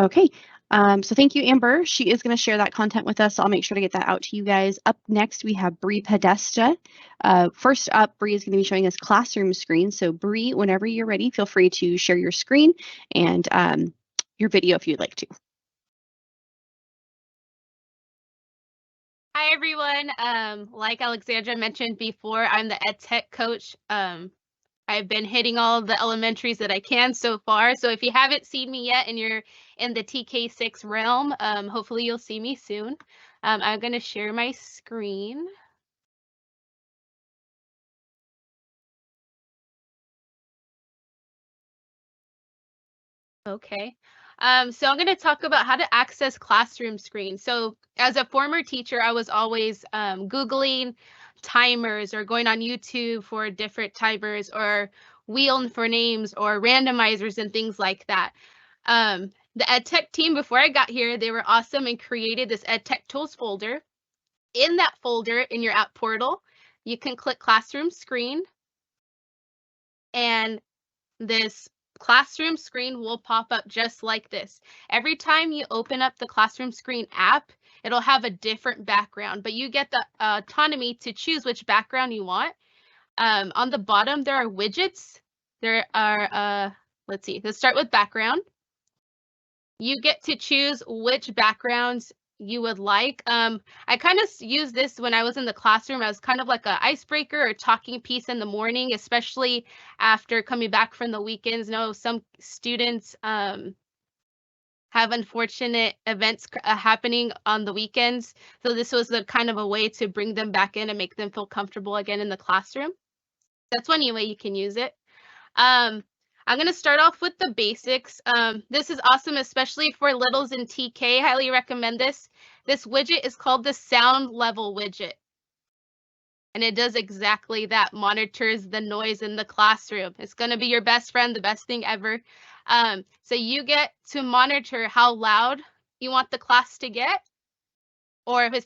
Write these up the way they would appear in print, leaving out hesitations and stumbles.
Okay, so thank you, Amber. She is going to share that content with us. I'll make sure to get that out to you guys. Up next, we have Bree Podesta. First up, Bree is going to be showing us classroom screen. So Bree, whenever you're ready, feel free to share your screen and your video if you'd like to. Hi, everyone. Like Alexandra mentioned before, I'm the ed tech coach. I've been hitting all the elementaries that I can so far. So if you haven't seen me yet and you're in the TK6 realm, hopefully you'll see me soon. I'm going to share my screen. Okay. So I'm going to talk about how to access classroom screen. So as a former teacher, I was always Googling timers or going on YouTube for different timers or wheeling for names or randomizers and things like that. The EdTech team, before I got here, they were awesome and created this EdTech tools folder. In that folder, in your app portal, you can click classroom screen, and this classroom screen will pop up just like this. Every time you open up the classroom screen app, it'll have a different background, but you get the autonomy to choose which background you want. On the bottom, there are widgets. There are, let's see, let's start with background. You get to choose which backgrounds you would like. I kind of used this when I was in the classroom as kind of like an icebreaker or talking piece in the morning, especially after coming back from the weekends. No, some students have unfortunate events happening on the weekends. So this was the kind of a way to bring them back in and make them feel comfortable again in the classroom. That's one way you can use it. I'm going to start off with the basics. This is awesome, especially for littles in TK. Highly recommend this. This widget is called the sound level widget. And it does exactly that, monitors the noise in the classroom. It's going to be your best friend, the best thing ever. So you get to monitor how loud you want the class to get. Or if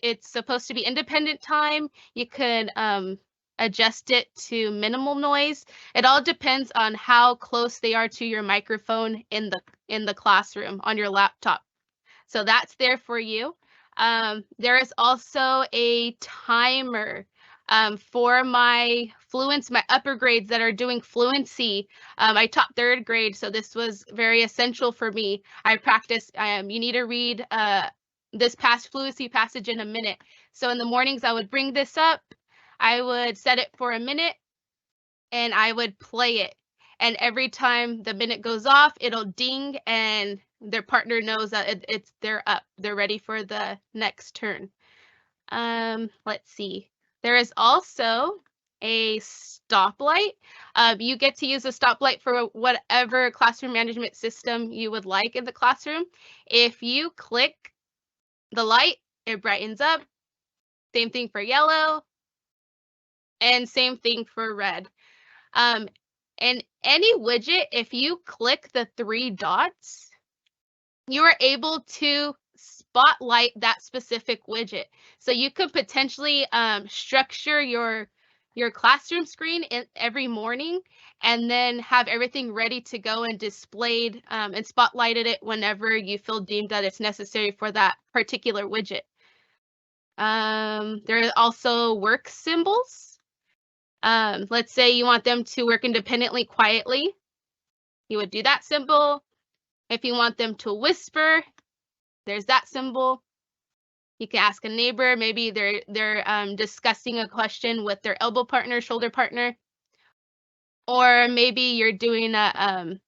it's supposed to be independent time, you can adjust it to minimal noise. It all depends on how close they are to your microphone in the classroom on your laptop. So that's there for you. There is also a timer for my my upper grades that are doing fluency. I taught third grade, so this was very essential for me. I practice, you need to read this past fluency passage in a minute. So in the mornings, I would bring this up, I would set it for a minute, and I would play it. And every time the minute goes off, it'll ding, and their partner knows that they're up. They're ready for the next turn. Let's see. There is also a stoplight. You get to use a stoplight for whatever classroom management system you would like in the classroom. If you click the light, it brightens up. Same thing for yellow, and same thing for red. And any widget, if you click the 3 dots, you are able to spotlight that specific widget. So you could potentially structure your classroom screen every morning and then have everything ready to go and displayed and spotlighted it whenever you feel deemed that it's necessary for that particular widget. There are also work symbols. Let's say you want them to work independently quietly. You would do that symbol. If you want them to whisper, there's that symbol. You can ask a neighbor, maybe they're discussing a question with their elbow partner, shoulder partner, or maybe you're doing a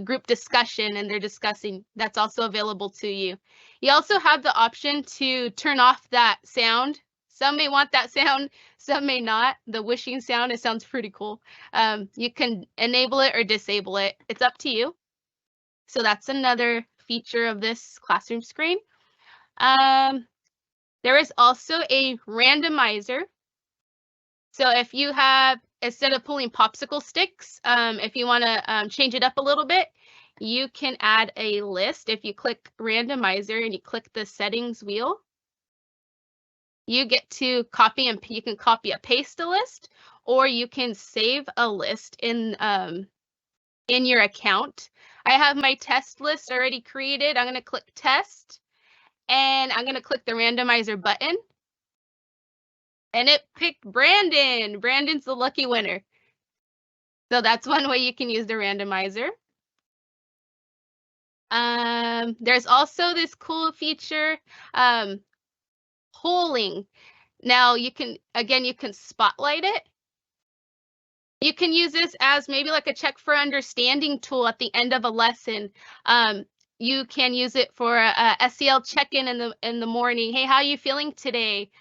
group discussion and they're discussing. That's also available to you. You also have the option to turn off that sound. Some may want that sound, some may not. The wishing sound, it sounds pretty cool. You can enable it or disable it. It's up to you. So that's another feature of this classroom screen. There is also a randomizer. So if you have, instead of pulling popsicle sticks, if you want to change it up a little bit, you can add a list. If you click randomizer and you click the settings wheel, you get to copy and you can copy and paste a list, or you can save a list in your account. I have my test list already created. I'm going to click test, and I'm going to click the randomizer button. And it picked Brandon. Brandon's the lucky winner. So that's one way you can use the randomizer. There's also this cool feature, polling. Now you can spotlight it. You can use this as maybe like a check for understanding tool at the end of a lesson. You can use it for a SEL check-in in the morning. Hey, how are you feeling today?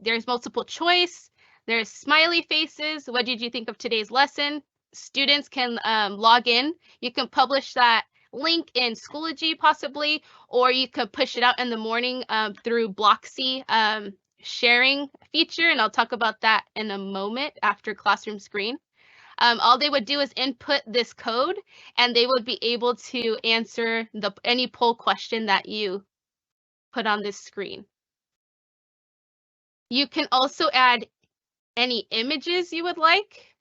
There's multiple choice. There's smiley faces. What did you think of today's lesson? Students can log in. You can publish that link in Schoology possibly, or you could push it out in the morning through Blocksy sharing feature, and I'll talk about that in a moment after Classroom Screen. All they would do is input this code, and they would be able to answer any poll question that you put on this screen. You can also add any images you would like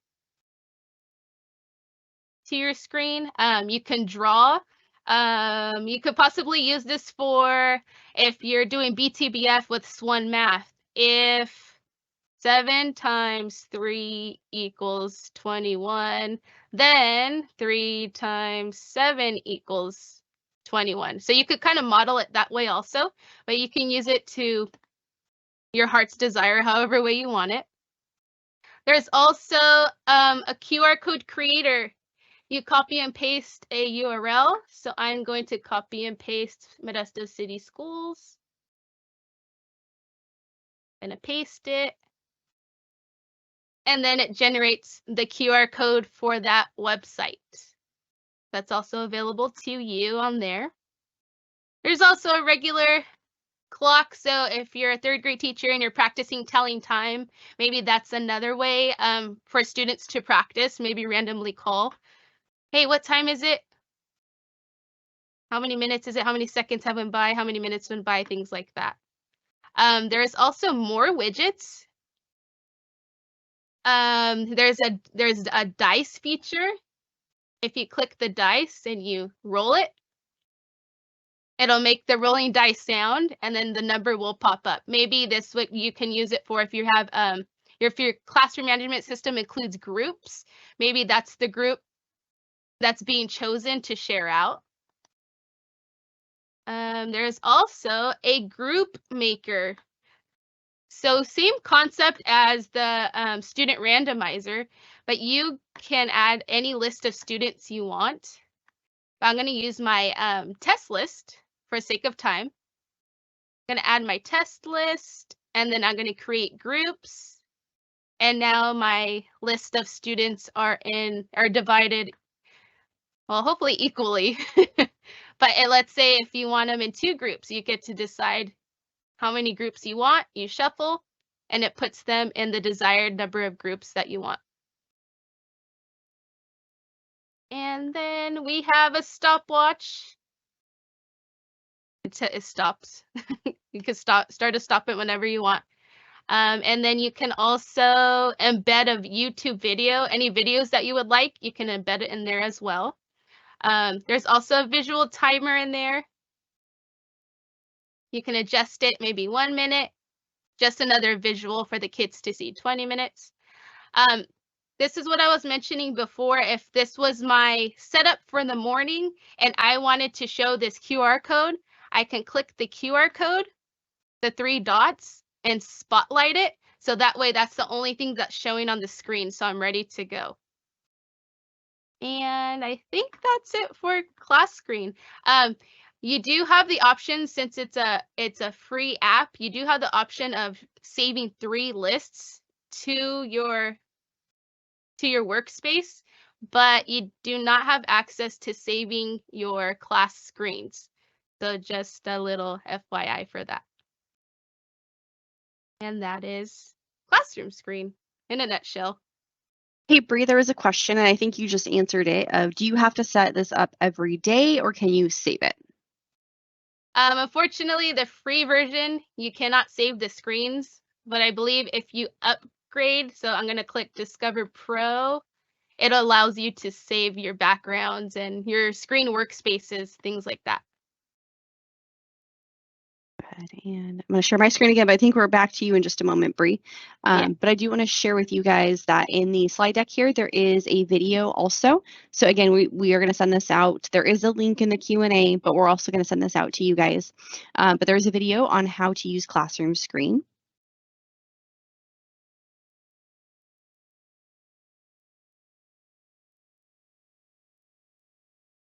to your screen. You can draw. You could possibly use this for if you're doing BTBF with SWON Math. If 7 times 3 equals 21, then 3 times 7 equals 21. So you could kind of model it that way also, but you can use it to your heart's desire, however way you want it. There's also a QR code creator. You copy and paste a URL. So I'm going to copy and paste Modesto City Schools. I'm going to paste it. And then it generates the QR code for that website. That's also available to you on there. There's also a regular clock. So if you're a third grade teacher and you're practicing telling time, maybe that's another way for students to practice, maybe randomly call. Hey, what time is it? How many minutes is it? How many seconds have went by? How many minutes went by? Things like that. There's also more widgets. There's a dice feature. If you click the dice and you roll it, it'll make the rolling dice sound, and then the number will pop up. Maybe this what you can use it for if you have if your classroom management system includes groups. Maybe that's the group that's being chosen to share out. There's also a group maker. So same concept as the student randomizer, but you can add any list of students you want. I'm going to use my test list for sake of time. I'm going to add my test list, and then I'm going to create groups. And now my list of students are divided, well, hopefully equally. But let's say if you want them in 2 groups, you get to decide how many groups you want. You shuffle, and it puts them in the desired number of groups that you want. And then we have a stopwatch. It stops. You can start to stop it whenever you want. And then you can also embed a YouTube video. Any videos that you would like, you can embed it in there as well. There's also a visual timer in there. You can adjust it maybe 1 minute, just another visual for the kids to see 20 minutes. This is what I was mentioning before. If this was my setup for the morning and I wanted to show this QR code, I can click the QR code, the 3 dots, and spotlight it. So that way, that's the only thing that's showing on the screen. So I'm ready to go. And I think that's it for Class Screen. You do have the option, since it's a free app, you do have the option of saving 3 lists to your workspace, but you do not have access to saving your class screens. So just a little FYI for that. And that is Classroom Screen in a nutshell. Hey, Bree, there was a question, and I think you just answered it. Do you have to set this up every day, or can you save it? Unfortunately, the free version, you cannot save the screens, but I believe if you upgrade, so I'm going to click Discover Pro, it allows you to save your backgrounds and your screen workspaces, things like that. And I'm going to share my screen again, but I think we're back to you in just a moment, Bree. Yeah. But I do want to share with you guys that in the slide deck here, there is a video also. So again, we are going to send this out. There is a link in the Q&A, but we're also going to send this out to you guys. But there's a video on how to use Classroom Screen.